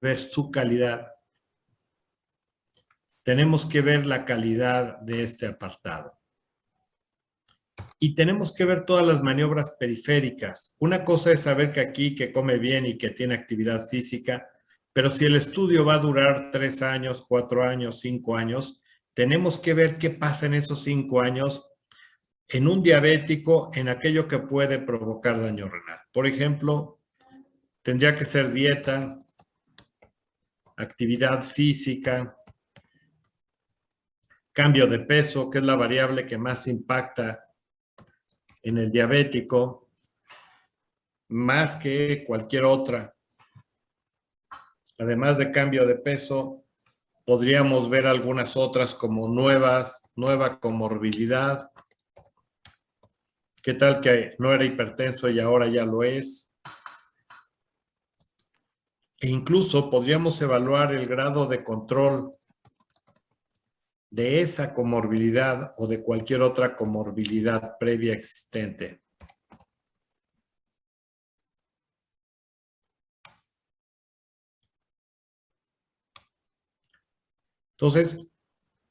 ver su calidad. Tenemos que ver la calidad de este apartado. Y tenemos que ver todas las maniobras periféricas. Una cosa es saber que aquí, que come bien y que tiene actividad física, pero si el estudio va a durar 3 años, 4 años, 5 años, tenemos que ver qué pasa en esos 5 años en un diabético, en aquello que puede provocar daño renal. Por ejemplo, tendría que ser dieta, actividad física, cambio de peso, que es la variable que más impacta en el diabético, más que cualquier otra. Además de cambio de peso, podríamos ver algunas otras como nueva comorbilidad. ¿Qué tal que no era hipertenso y ahora ya lo es? E incluso podríamos evaluar el grado de control de esa comorbilidad o de cualquier otra comorbilidad previa existente. Entonces,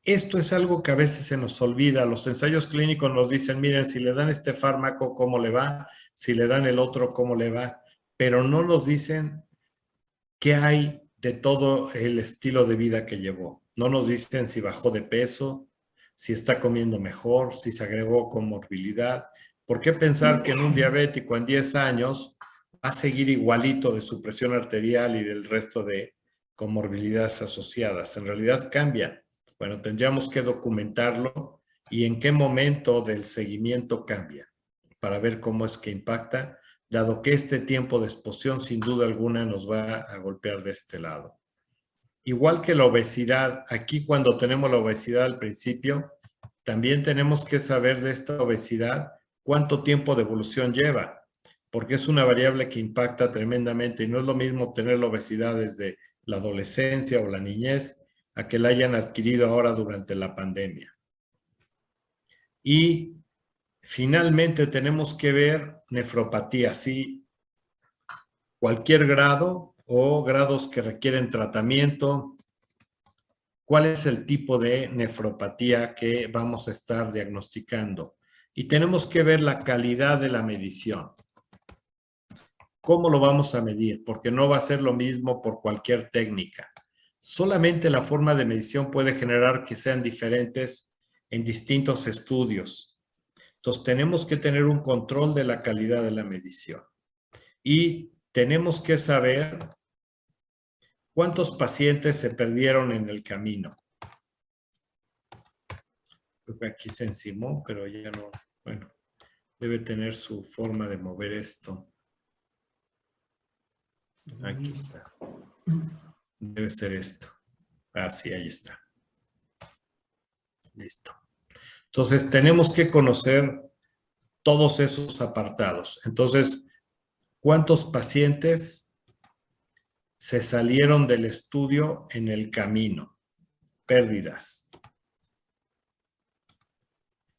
esto es algo que a veces se nos olvida. Los ensayos clínicos nos dicen, miren, si le dan este fármaco, ¿cómo le va? Si le dan el otro, ¿cómo le va? Pero no nos dicen qué hay de todo el estilo de vida que llevó. No nos dicen si bajó de peso, si está comiendo mejor, si se agregó comorbilidad. ¿Por qué pensar que en un diabético en 10 años va a seguir igualito de su presión arterial y del resto de comorbilidades asociadas? En realidad cambia. Bueno, tendríamos que documentarlo y en qué momento del seguimiento cambia para ver cómo es que impacta, dado que este tiempo de exposición sin duda alguna nos va a golpear de este lado. Igual que la obesidad, aquí cuando tenemos la obesidad al principio, también tenemos que saber de esta obesidad cuánto tiempo de evolución lleva, porque es una variable que impacta tremendamente y no es lo mismo tener la obesidad desde la adolescencia o la niñez a que la hayan adquirido ahora durante la pandemia. Y finalmente tenemos que ver nefropatía, sí, cualquier grado o grados que requieren tratamiento. ¿Cuál es el tipo de nefropatía que vamos a estar diagnosticando? Y tenemos que ver la calidad de la medición. ¿Cómo lo vamos a medir? Porque no va a ser lo mismo por cualquier técnica. Solamente la forma de medición puede generar que sean diferentes en distintos estudios. Entonces, tenemos que tener un control de la calidad de la medición. Y tenemos que saber cuántos pacientes se perdieron en el camino. Creo que aquí se encimó, pero ya no. Bueno, debe tener su forma de mover esto. Aquí está. Debe ser esto. Ah, sí, ahí está. Listo. Entonces, tenemos que conocer todos esos apartados. Entonces, ¿cuántos pacientes se salieron del estudio en el camino? Pérdidas.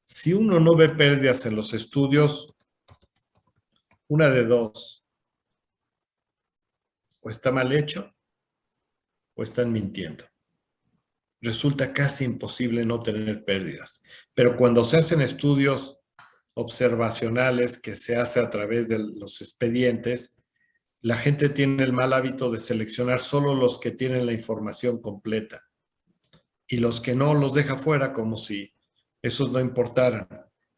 Si uno no ve pérdidas en los estudios, una de dos. O está mal hecho o están mintiendo. Resulta casi imposible no tener pérdidas. Pero cuando se hacen estudios observacionales que se hace a través de los expedientes, la gente tiene el mal hábito de seleccionar solo los que tienen la información completa y los que no los deja fuera como si esos no importaran.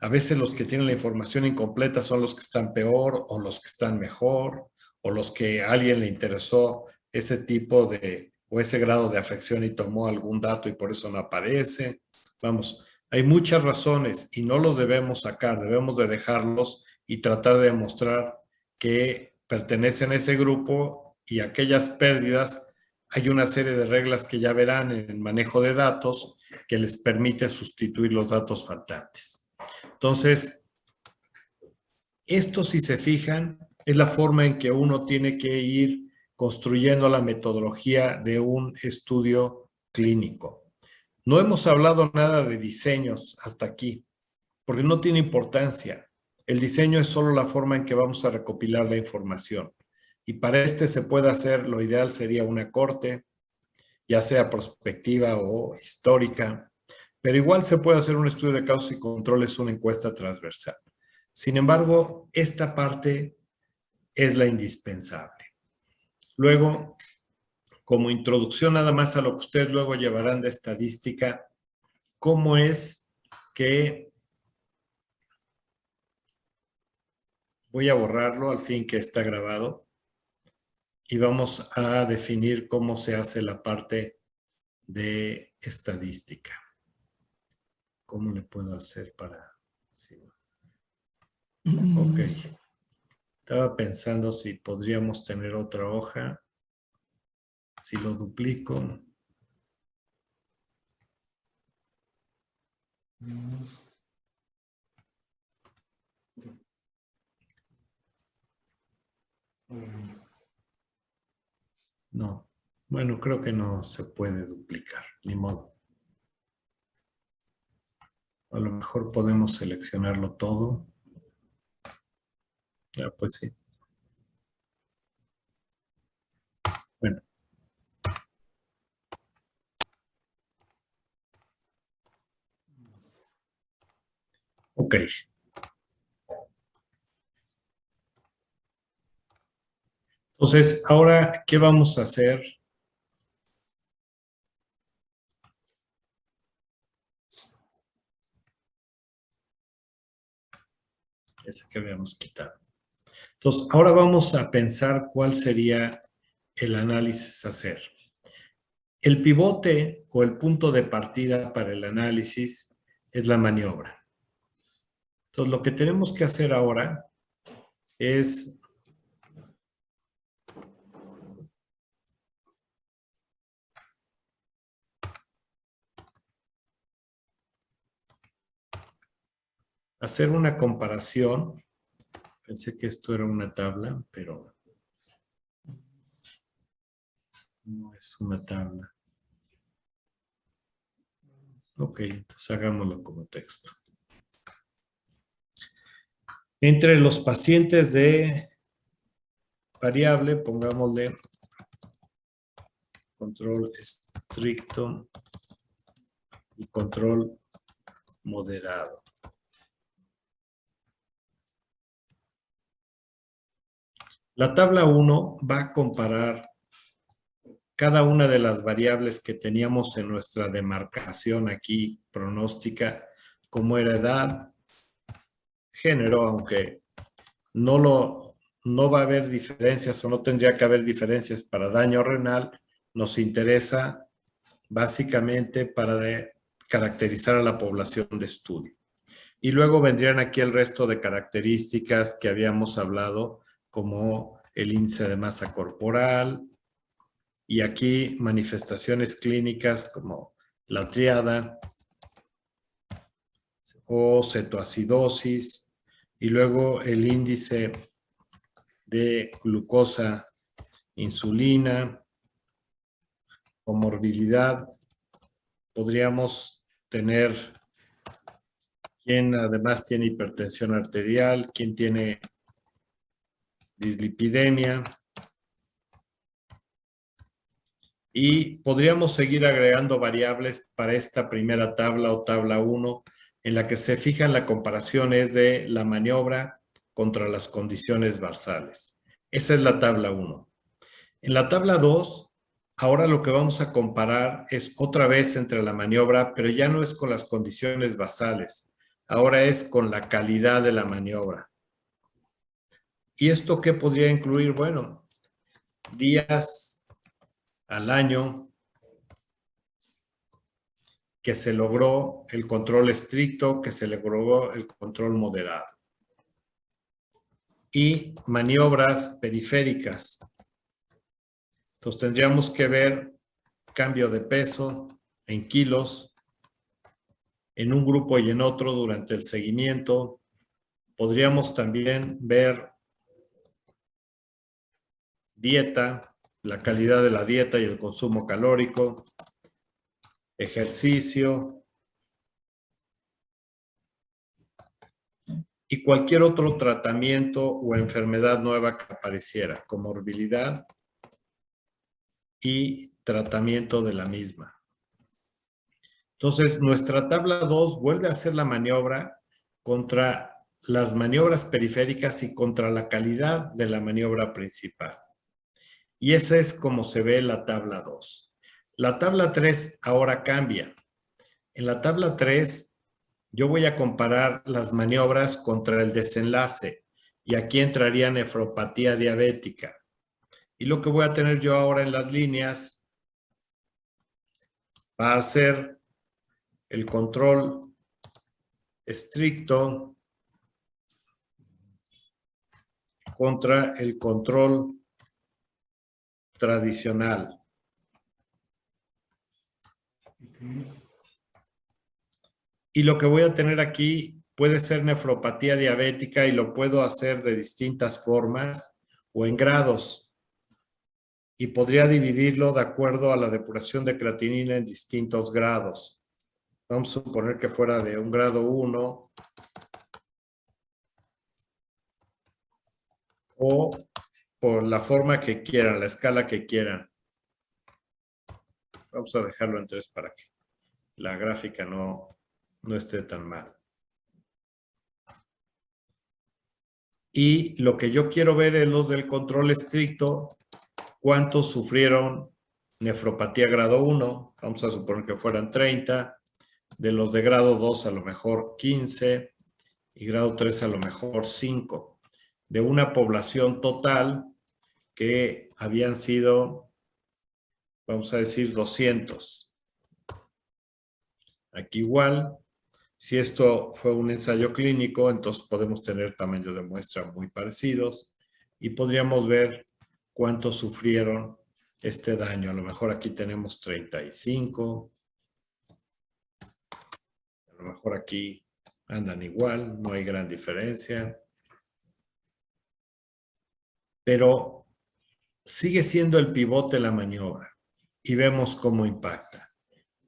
A veces los que tienen la información incompleta son los que están peor o los que están mejor o los que a alguien le interesó ese tipo de o ese grado de afección y tomó algún dato y por eso no aparece. Vamos, hay muchas razones y no los debemos sacar, debemos de dejarlos y tratar de demostrar que pertenecen a ese grupo y aquellas pérdidas, hay una serie de reglas que ya verán en el manejo de datos que les permite sustituir los datos faltantes. Entonces, esto, si se fijan, es la forma en que uno tiene que ir construyendo la metodología de un estudio clínico. No hemos hablado nada de diseños hasta aquí, porque no tiene importancia. El diseño es solo la forma en que vamos a recopilar la información. Y para este se puede hacer, lo ideal sería una corte, ya sea prospectiva o histórica, pero igual se puede hacer un estudio de causas y controles, una encuesta transversal. Sin embargo, esta parte es la indispensable. Luego, como introducción nada más a lo que ustedes luego llevarán de estadística, ¿cómo es que voy a borrarlo al fin que está grabado? Y vamos a definir cómo se hace la parte de estadística. ¿Cómo le puedo hacer para...? Sí. Ok. Estaba pensando si podríamos tener otra hoja. Si lo duplico. No. Bueno, creo que no se puede duplicar. Ni modo. A lo mejor podemos seleccionarlo todo. Ya, pues sí. Bueno. Ok. Entonces, ahora, ¿qué vamos a hacer? Ese que habíamos quitado. Entonces, ahora vamos a pensar cuál sería el análisis a hacer. El pivote o el punto de partida para el análisis es la maniobra. Entonces, lo que tenemos que hacer ahora es hacer una comparación. Pensé que esto era una tabla, pero no es una tabla. Ok, entonces hagámoslo como texto. Entre los pacientes de variable, pongámosle control estricto y control moderado. La tabla 1 va a comparar cada una de las variables que teníamos en nuestra demarcación aquí pronóstica, como era edad, género, aunque no va a haber diferencias o no tendría que haber diferencias para daño renal, nos interesa básicamente para caracterizar a la población de estudio. Y luego vendrían aquí el resto de características que habíamos hablado, como el índice de masa corporal, y aquí manifestaciones clínicas como la triada o cetoacidosis, y luego el índice de glucosa, insulina, comorbilidad. Podríamos tener quién además tiene hipertensión arterial, quién tiene dislipidemia. Y podríamos seguir agregando variables para esta primera tabla o tabla 1, en la que se fijan la comparación es de la maniobra contra las condiciones basales. Esa es la tabla 1. En la tabla 2, ahora lo que vamos a comparar es otra vez entre la maniobra, pero ya no es con las condiciones basales. Ahora es con la calidad de la maniobra. ¿Y esto qué podría incluir? Bueno, días al año que se logró el control estricto, que se logró el control moderado. Y maniobras periféricas. Entonces tendríamos que ver cambio de peso en kilos en un grupo y en otro durante el seguimiento. Podríamos también ver dieta, la calidad de la dieta y el consumo calórico, ejercicio, y cualquier otro tratamiento o enfermedad nueva que apareciera, comorbilidad y tratamiento de la misma. Entonces, nuestra tabla 2 vuelve a hacer la maniobra contra las maniobras periféricas y contra la calidad de la maniobra principal. Y esa es como se ve la tabla 2. La tabla 3 ahora cambia. En la tabla 3, yo voy a comparar las maniobras contra el desenlace. Y aquí entraría nefropatía diabética. Y lo que voy a tener yo ahora en las líneas va a ser el control estricto contra el control tradicional. Y lo que voy a tener aquí puede ser nefropatía diabética y lo puedo hacer de distintas formas o en grados. Y podría dividirlo de acuerdo a la depuración de creatinina en distintos grados. Vamos a suponer que fuera de un grado 1 o por la forma que quieran, la escala que quieran. Vamos a dejarlo en 3 para que la gráfica no esté tan mal. Y lo que yo quiero ver es los del control estricto, cuántos sufrieron nefropatía grado 1, vamos a suponer que fueran 30, de los de grado 2 a lo mejor 15 y grado 3 a lo mejor 5, de una población total que habían sido, vamos a decir, 200. Aquí igual, si esto fue un ensayo clínico, entonces podemos tener tamaños de muestra muy parecidos y podríamos ver cuántos sufrieron este daño. A lo mejor aquí tenemos 35. A lo mejor aquí andan igual, no hay gran diferencia. Pero sigue siendo el pivote la maniobra y vemos cómo impacta.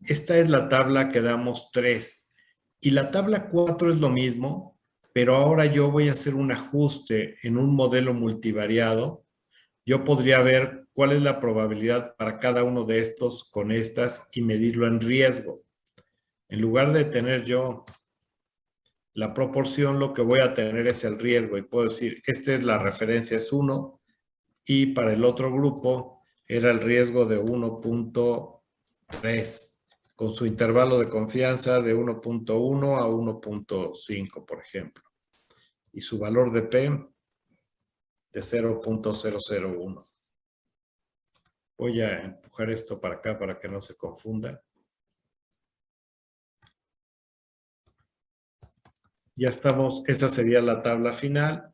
Esta es la tabla que damos 3. Y la tabla 4 es lo mismo, pero ahora yo voy a hacer un ajuste en un modelo multivariado. Yo podría ver cuál es la probabilidad para cada uno de estos con estas y medirlo en riesgo. En lugar de tener yo la proporción, lo que voy a tener es el riesgo y puedo decir, esta es la referencia, es 1 y para el otro grupo era el riesgo de 1.3 con su intervalo de confianza de 1.1 a 1.5, por ejemplo. Y su valor de P de 0.001. Voy a empujar esto para acá para que no se confunda. Ya estamos, esa sería la tabla final.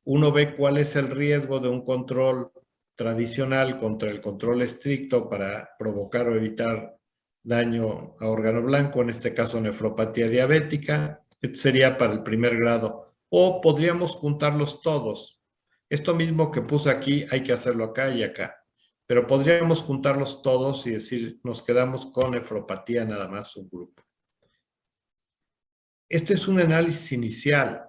Uno ve cuál es el riesgo de un control tradicional contra el control estricto para provocar o evitar daño a órgano blanco, en este caso nefropatía diabética. Este sería para el primer grado. O podríamos juntarlos todos. Esto mismo que puse aquí hay que hacerlo acá y acá. Pero podríamos juntarlos todos y decir, nos quedamos con nefropatía nada más subgrupo. Este es un análisis inicial,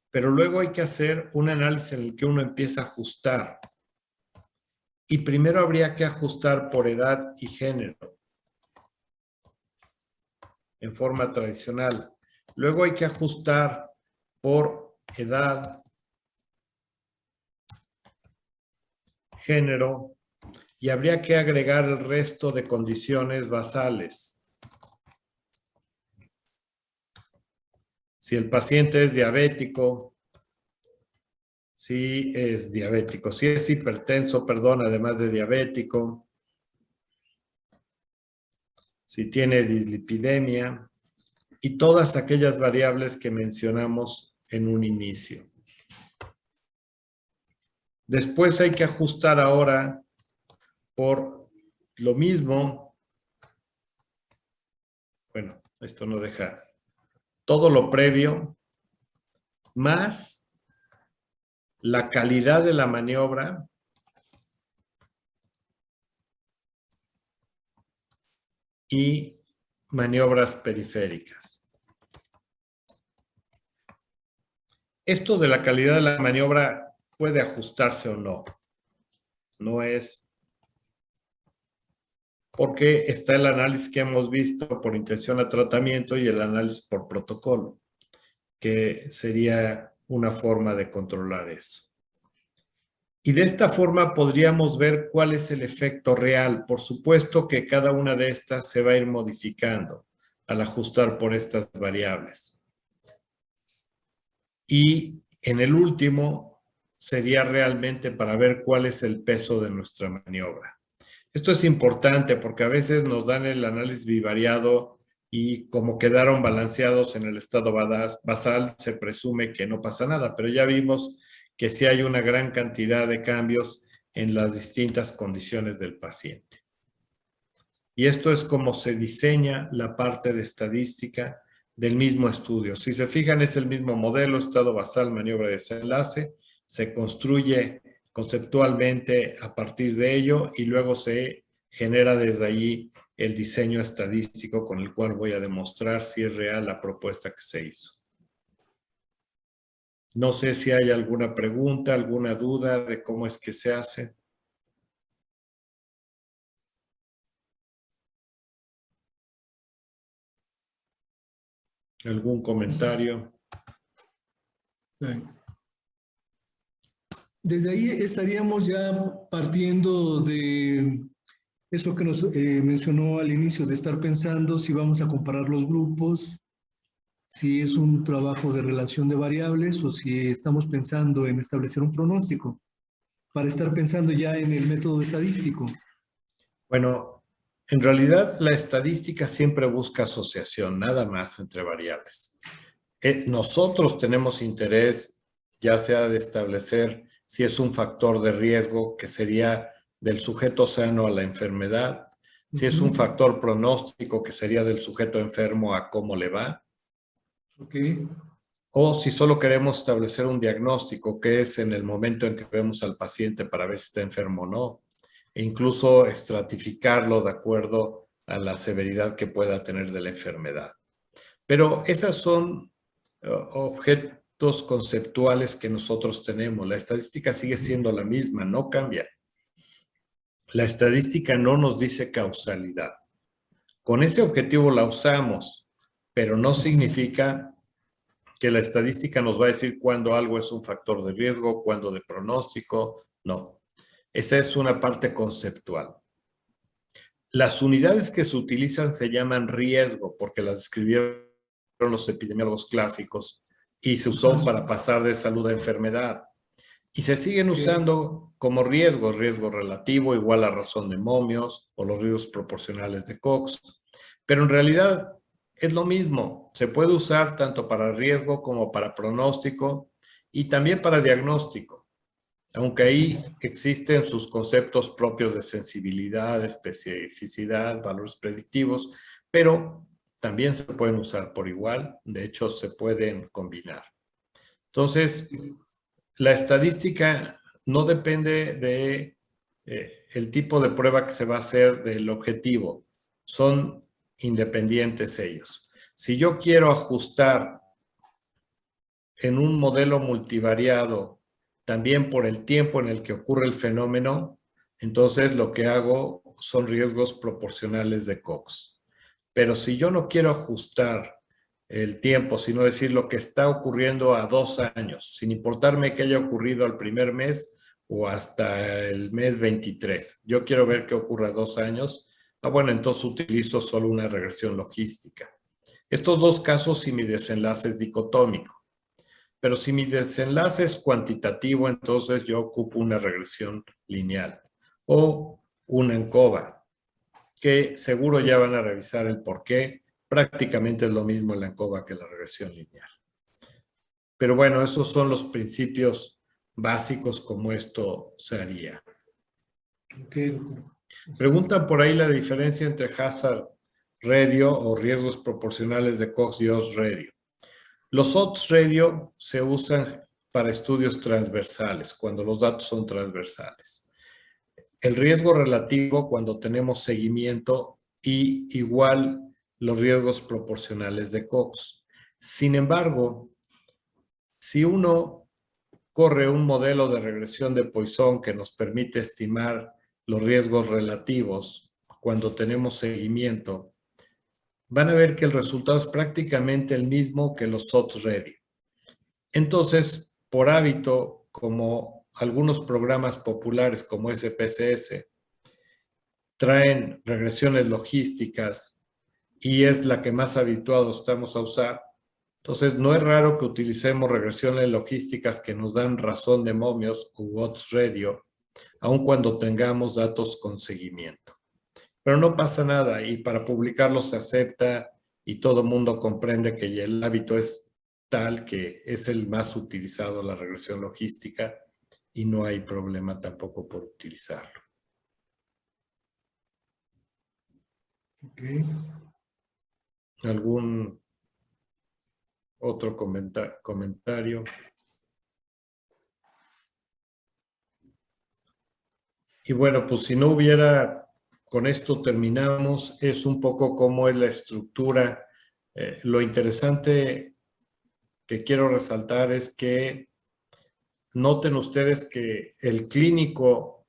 pero luego hay que hacer un análisis en el que uno empieza a ajustar. Y primero habría que ajustar por edad y género, en forma tradicional. Luego hay que ajustar por edad, género, y habría que agregar el resto de condiciones basales. Si el paciente es diabético, si es diabético, si es hipertenso, perdón, además de diabético, si tiene dislipidemia y todas aquellas variables que mencionamos en un inicio. Después hay que ajustar ahora por lo mismo. Bueno, esto no deja todo lo previo más la calidad de la maniobra y maniobras periféricas. Esto de la calidad de la maniobra puede ajustarse o no. No es porque está el análisis que hemos visto por intención a tratamiento y el análisis por protocolo, que sería una forma de controlar eso. Y de esta forma podríamos ver cuál es el efecto real. Por supuesto que cada una de estas se va a ir modificando al ajustar por estas variables. Y en el último sería realmente para ver cuál es el peso de nuestra maniobra. Esto es importante porque a veces nos dan el análisis bivariado y como quedaron balanceados en el estado basal, se presume que no pasa nada, pero ya vimos que sí hay una gran cantidad de cambios en las distintas condiciones del paciente. Y esto es como se diseña la parte de estadística del mismo estudio. Si se fijan, es el mismo modelo, estado basal, maniobra de desenlace, se construye conceptualmente a partir de ello y luego se genera desde allí el diseño estadístico con el cual voy a demostrar si es real la propuesta que se hizo. No sé si hay alguna pregunta, alguna duda de cómo es que se hace. ¿Algún comentario? Desde ahí estaríamos ya partiendo de eso que nos mencionó al inicio, de estar pensando si vamos a comparar los grupos, si es un trabajo de relación de variables o si estamos pensando en establecer un pronóstico, para estar pensando ya en el método estadístico. Bueno, en realidad la estadística siempre busca asociación, nada más entre variables. Nosotros tenemos interés ya sea de establecer si es un factor de riesgo que sería del sujeto sano a la enfermedad, si es un factor pronóstico que sería del sujeto enfermo a cómo le va, o si solo queremos establecer un diagnóstico que es en el momento en que vemos al paciente para ver si está enfermo o no, e incluso estratificarlo de acuerdo a la severidad que pueda tener de la enfermedad. Pero esas son objetos conceptuales que nosotros tenemos. La estadística sigue siendo la misma, no cambia. La estadística no nos dice causalidad. Con ese objetivo la usamos, pero no significa que la estadística nos va a decir cuándo algo es un factor de riesgo, cuándo de pronóstico. No. Esa es una parte conceptual. Las unidades que se utilizan se llaman riesgo porque las escribieron los epidemiólogos clásicos y se usó para pasar de salud a enfermedad. Y se siguen usando como riesgos, riesgo relativo igual a razón de momios o los riesgos proporcionales de Cox. Pero en realidad es lo mismo. Se puede usar tanto para riesgo como para pronóstico y también para diagnóstico. Aunque ahí existen sus conceptos propios de sensibilidad, especificidad, valores predictivos, pero también se pueden usar por igual. De hecho, se pueden combinar. Entonces, la estadística no depende de el tipo de prueba que se va a hacer del objetivo. Son independientes ellos. Si yo quiero ajustar en un modelo multivariado también por el tiempo en el que ocurre el fenómeno, entonces lo que hago son riesgos proporcionales de Cox. Pero si yo no quiero ajustar el tiempo, sino decir lo que está ocurriendo a 2 años, sin importarme que haya ocurrido al primer mes o hasta el mes 23. Yo quiero ver qué ocurre a 2 años. Bueno, entonces utilizo solo una regresión logística. Estos dos casos si mi desenlace es dicotómico. Pero si mi desenlace es cuantitativo, entonces yo ocupo una regresión lineal o una ANCOVA, que seguro ya van a revisar el por qué. Prácticamente es lo mismo la ANCOVA que la regresión lineal. Pero bueno, esos son los principios básicos como esto se haría. Okay. Preguntan por ahí la diferencia entre hazard radio o riesgos proporcionales de Cox y odds radio. Los odds radio se usan para estudios transversales, cuando los datos son transversales. El riesgo relativo cuando tenemos seguimiento y igual los riesgos proporcionales de Cox. Sin embargo, Si uno corre un modelo de regresión de Poisson que nos permite estimar los riesgos relativos cuando tenemos seguimiento, van a ver que el resultado es prácticamente el mismo que los odds ready. Entonces, por hábito, como algunos programas populares como SPSS traen regresiones logísticas y es la que más habituados estamos a usar, entonces no es raro que utilicemos regresiones logísticas que nos dan razón de momios u odds radio, aun cuando tengamos datos con seguimiento. Pero no pasa nada y para publicarlo se acepta y todo el mundo comprende que el hábito es tal que es el más utilizado, la regresión logística, y no hay problema tampoco por utilizarlo. Okay. ¿Algún otro comentario? Y bueno, pues si no hubiera, con esto terminamos, es un poco cómo es la estructura. Lo interesante que quiero resaltar es que noten ustedes que el clínico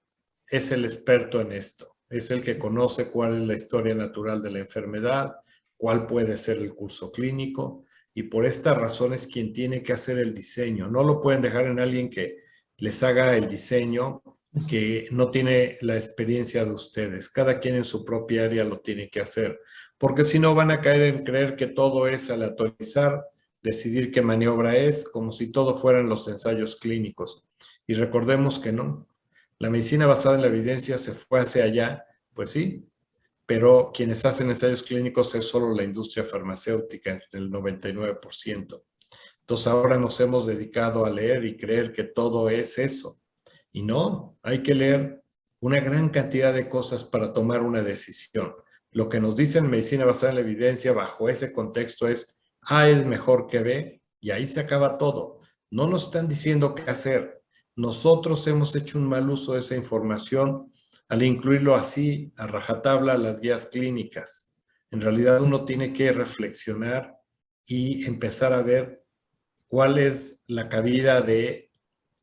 es el experto en esto, es el que conoce cuál es la historia natural de la enfermedad, cuál puede ser el curso clínico, y por esta razón es quien tiene que hacer el diseño. No lo pueden dejar en alguien que les haga el diseño, que no tiene la experiencia de ustedes. Cada quien en su propia área lo tiene que hacer, porque si no van a caer en creer que todo es aleatorizar, decidir qué maniobra es, como si todo fueran los ensayos clínicos. Y recordemos que no. La medicina basada en la evidencia se fue hacia allá, pues sí, pero quienes hacen ensayos clínicos es solo la industria farmacéutica, en el 99%. Entonces ahora nos hemos dedicado a leer y creer que todo es eso. Y no, hay que leer una gran cantidad de cosas para tomar una decisión. Lo que nos dicen medicina basada en la evidencia bajo ese contexto es A es mejor que B y ahí se acaba todo. No nos están diciendo qué hacer. Nosotros hemos hecho un mal uso de esa información al incluirlo así a rajatabla las guías clínicas. En realidad uno tiene que reflexionar y empezar a ver cuál es la cabida de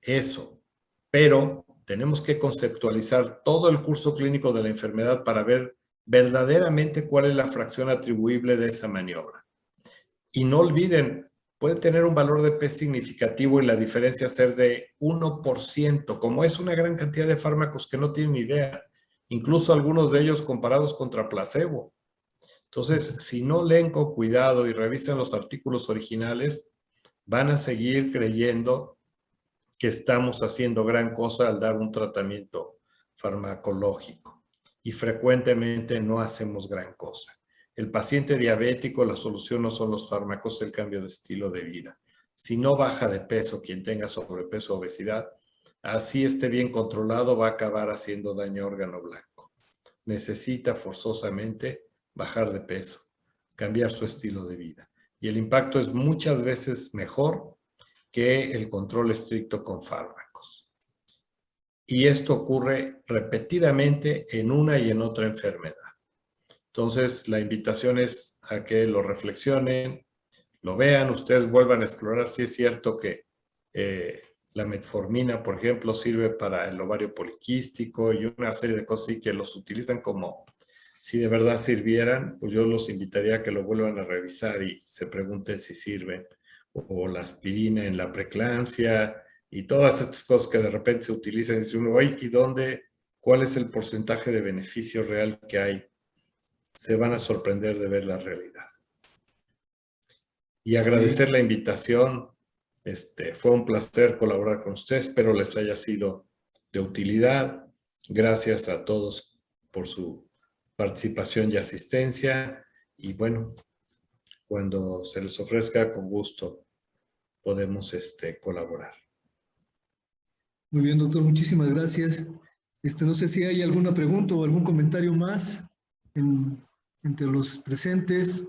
eso. Pero tenemos que conceptualizar todo el curso clínico de la enfermedad para ver verdaderamente cuál es la fracción atribuible de esa maniobra. Y no olviden, puede tener un valor de P significativo y la diferencia ser de 1%, como es una gran cantidad de fármacos que no tienen idea, incluso algunos de ellos comparados contra placebo. Entonces, si no leen con cuidado y revisan los artículos originales, van a seguir creyendo que estamos haciendo gran cosa al dar un tratamiento farmacológico. Y frecuentemente no hacemos gran cosa. El paciente diabético, la solución no son los fármacos, el cambio de estilo de vida. Si no baja de peso quien tenga sobrepeso o obesidad, así esté bien controlado, va a acabar haciendo daño a órgano blanco. Necesita forzosamente bajar de peso, cambiar su estilo de vida. Y el impacto es muchas veces mejor que el control estricto con fármacos. Y esto ocurre repetidamente en una y en otra enfermedad. Entonces, la invitación es a que lo reflexionen, lo vean, ustedes vuelvan a explorar si es cierto que la metformina, por ejemplo, sirve para el ovario poliquístico y una serie de cosas que los utilizan como si de verdad sirvieran, pues yo los invitaría a que lo vuelvan a revisar y se pregunten si sirven. O la aspirina en la preeclampsia y todas estas cosas que de repente se utilizan y dice uno, oye, ¿y dónde? ¿Cuál es el porcentaje de beneficio real que hay? Se van a sorprender de ver la realidad. Y agradecer la invitación. Fue un placer colaborar con ustedes, espero les haya sido de utilidad. Gracias a todos por su participación y asistencia. Y bueno, cuando se les ofrezca, con gusto podemos colaborar. Muy bien, doctor, muchísimas gracias. No sé si hay alguna pregunta o algún comentario más entre los presentes.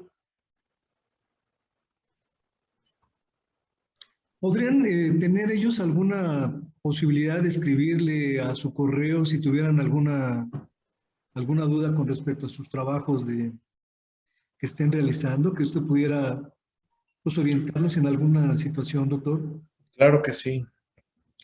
¿Podrían tener ellos alguna posibilidad de escribirle a su correo si tuvieran alguna duda con respecto a sus trabajos que estén realizando, que usted pudiera pues, orientarlos en alguna situación, doctor? Claro que sí.